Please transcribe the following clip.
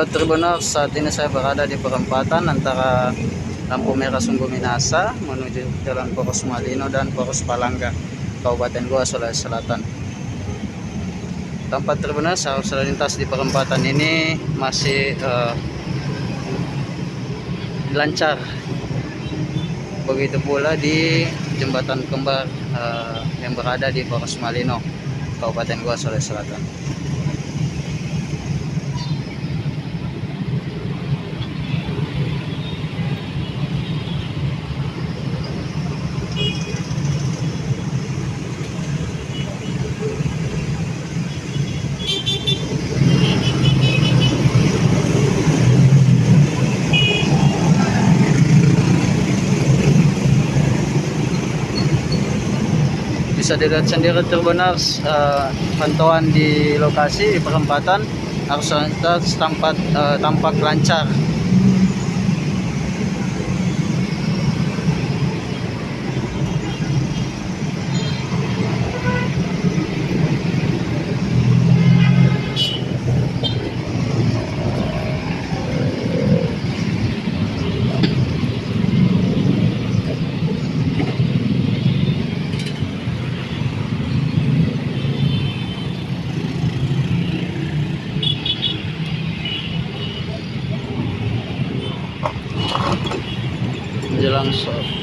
Tribunal, saat ini saya berada di perempatan antara lampu merah Sungguh Minasa menuju Jalan Poros Malino dan Poros Palangga, Kabupaten Goa, Sulawesi Selatan. Tempat Tribunal, arus lalu lintas di perempatan ini masih lancar. Begitu pula di jembatan kembar yang berada di Poros Malino, Kabupaten Goa, Sulawesi Selatan. Bisa dilihat sendiri Tribuners, pantauan di lokasi di perempatan arus lalu lintas tampak lancar. Menjelang sore.